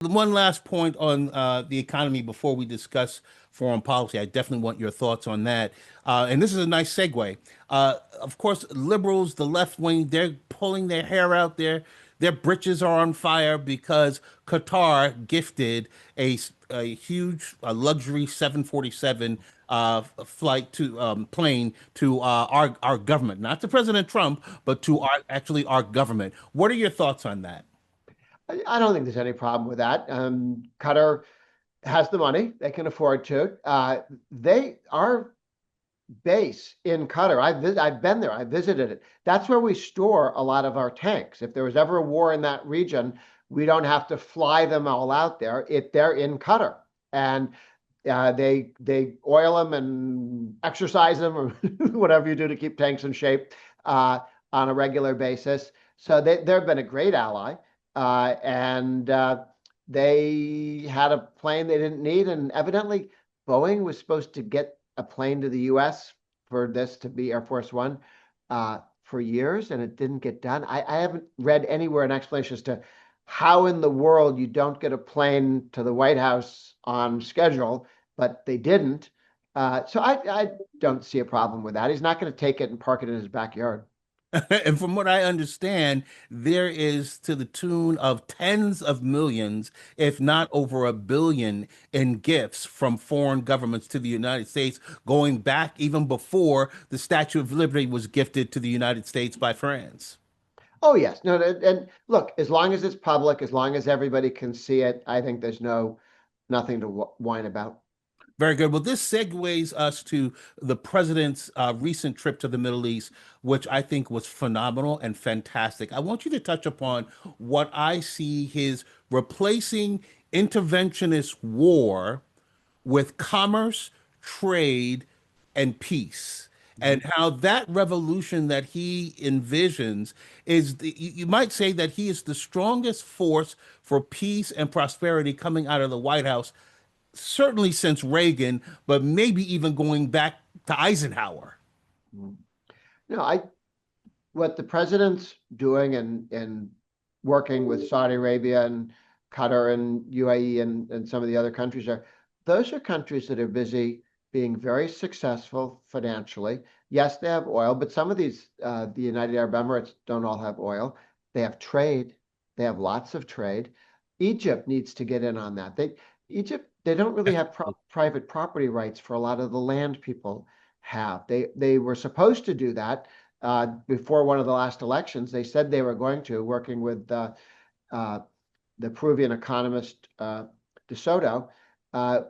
One last point on the economy before we discuss foreign policy. I definitely want your thoughts on that. And this is a nice segue. Of course, liberals, the left wing, they're pulling their hair out there. Their britches are on fire because Qatar gifted a huge luxury 747 flight to plane to our government, not to President Trump, but to our government. What are your thoughts on that? I don't think there's any problem with that. Qatar has the money; they can afford to. Our base in Qatar. I've been there. I visited it. That's where we store a lot of our tanks. If there was ever a war in that region, we don't have to fly them all out there. If they're in Qatar, and they oil them and exercise them, or whatever you do to keep tanks in shape on a regular basis. So they've been a great ally, and they had a plane they didn't need, and evidently Boeing was supposed to get a plane to the U.S. for this to be Air Force One for years, and it didn't get done. I haven't read anywhere an explanation as to how in the world you don't get a plane to the White House on schedule, but they didn't. So I don't see a problem with that. He's not going to take it and park it in his backyard. And from what I understand, there is to the tune of tens of millions, if not over a billion, in gifts from foreign governments to the United States, going back even before the Statue of Liberty was gifted to the United States by France. Oh yes, no, and look, as long as it's public, as long as everybody can see it, I think there's nothing to whine about. Very good. Well, this segues us to the president's recent trip to the Middle East, which I think was phenomenal and fantastic. I want you to touch upon what I see his replacing interventionist war with commerce, trade, and peace. And how that revolution that he envisions you might say that he is the strongest force for peace and prosperity coming out of the White House certainly since Reagan, but maybe even going back to Eisenhower. Mhm. No, I what the president's doing and working with Saudi Arabia and Qatar and UAE and some of the other countries are those are countries that are busy being very successful financially. Yes, they have oil, but some of these, the United Arab Emirates don't all have oil. They have trade. They have lots of trade. Egypt needs to get in on that. Egypt, they don't really have private property rights for a lot of the land people have. They were supposed to do that before one of the last elections. They said they were going to, working with uh, the Peruvian economist De Soto,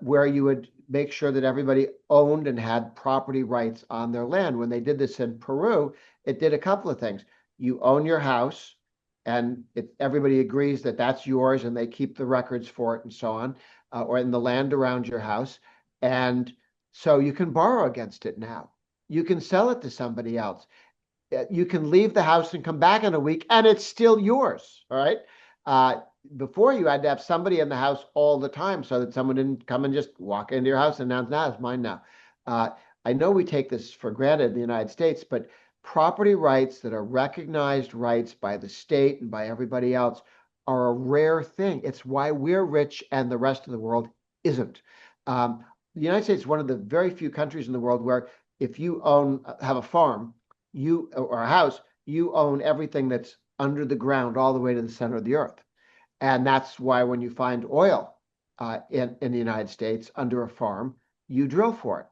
where you would make sure that everybody owned and had property rights on their land. When they did this in Peru, it did a couple of things. You own your house, and everybody agrees that that's yours, and they keep the records for it and so on, or in the land around your house. And so you can borrow against it now. You can sell it to somebody else. You can leave the house and come back in a week, and it's still yours. All right. Uh, Before you had to have somebody in the house all the time so that someone didn't come and just walk into your house and announce, "Now it's mine now." Uh, I know we take this for granted in the United States, but property rights that are recognized rights by the state and by everybody else are a rare thing. It's why we're rich and the rest of the world isn't. The United States is one of the very few countries in the world where if you have a farm, you or a house, you own everything that's under the ground all the way to the center of the earth. And that's why when you find oil in the United States under a farm, you drill for it.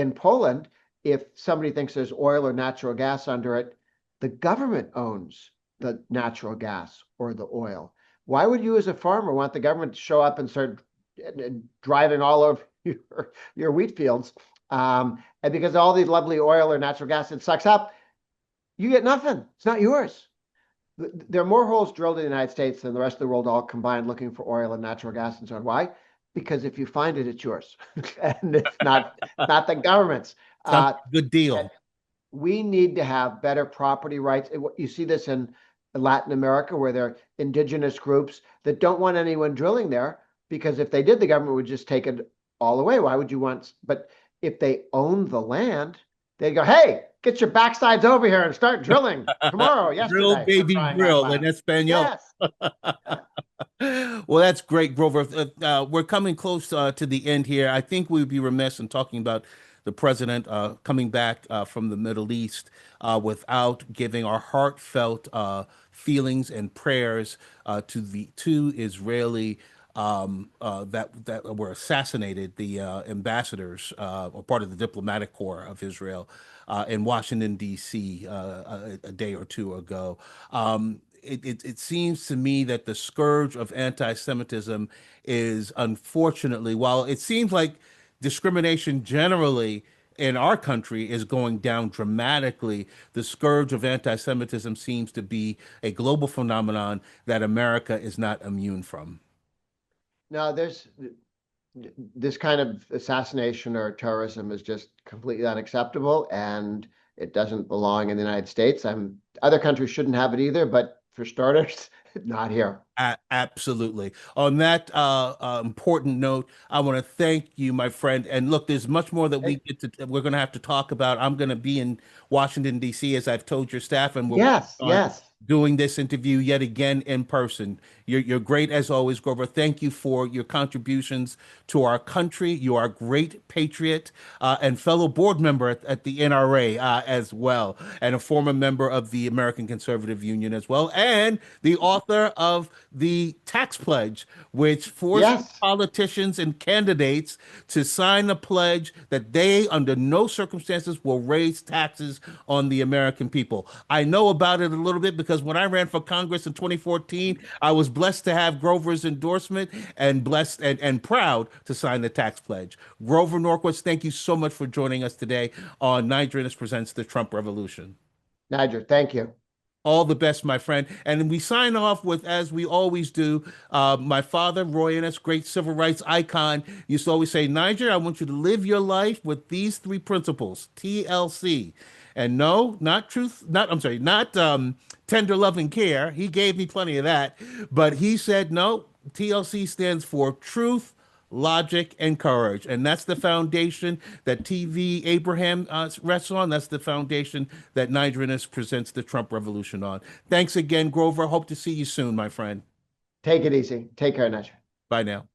In Poland, if somebody thinks there's oil or natural gas under it, the government owns the natural gas or the oil. Why would you as a farmer want the government to show up and start driving all over your wheat fields? And because all these lovely oil or natural gas it sucks up, you get nothing. It's not yours. There are more holes drilled in the United States than the rest of the world all combined looking for oil and natural gas and so on. Why? Because if you find it, it's yours, and it's not the government's. Sounds Uh, like a good deal. we need to have better property rights. You see this in Latin America, where there are indigenous groups that don't want anyone drilling there because if they did, the government would just take it all away. Why would you want? But if they own the land, they go, "Hey, get your backsides over here and start drilling tomorrow, Drill, yesterday, for baby, crying out drill in loud." Espanol. Yes. Well, that's great, Grover. We're coming close to the end here. I think we'd be remiss in talking about the president coming back from the Middle East without giving our heartfelt feelings and prayers to the two Israeli that were assassinated, the ambassadors or part of the diplomatic corps of Israel in Washington, D.C. A day or two ago. It seems to me that the scourge of anti-Semitism is unfortunately, while it seems like discrimination generally in our country is going down dramatically, the scourge of anti-Semitism seems to be a global phenomenon that America is not immune from. Now, this kind of assassination or terrorism is just completely unacceptable, and it doesn't belong in the United States. Other countries shouldn't have it either, but for starters, not here. Absolutely. On that important note, I want to thank you, my friend. And look, there's much more that Hey, we're going to have to talk about. I'm going to be in Washington, D.C., as I've told your staff, and we're yes, on yes. doing this interview yet again in person. You're great as always, Grover. Thank you for your contributions to our country. You are a great patriot and fellow board member at the NRA as well, and a former member of the American Conservative Union as well, and the author of the tax pledge, which forces Yes. politicians and candidates to sign a pledge that they, under no circumstances, will raise taxes on the American people. I know about it a little bit because when I ran for Congress in 2014, I was blessed to have Grover's endorsement and blessed and proud to sign the tax pledge. Grover Norquist, thank you so much for joining us today on Niger Innis Presents the Trump Revolution. Niger, thank you. All the best, my friend. And we sign off with, as we always do, my father, Roy Innis, great civil rights icon, used to always say, Niger, I want you to live your life with these three principles, TLC. And no, not truth, not, I'm sorry, not tender love and care. He gave me plenty of that. But he said, no, TLC stands for truth, logic, and courage. And that's the foundation that TvAbraham rests on. That's the foundation that Niger Innis presents the Trump Revolution on. Thanks again, Grover. Hope to see you soon, my friend. Take it easy. Take care, Niger. Bye now.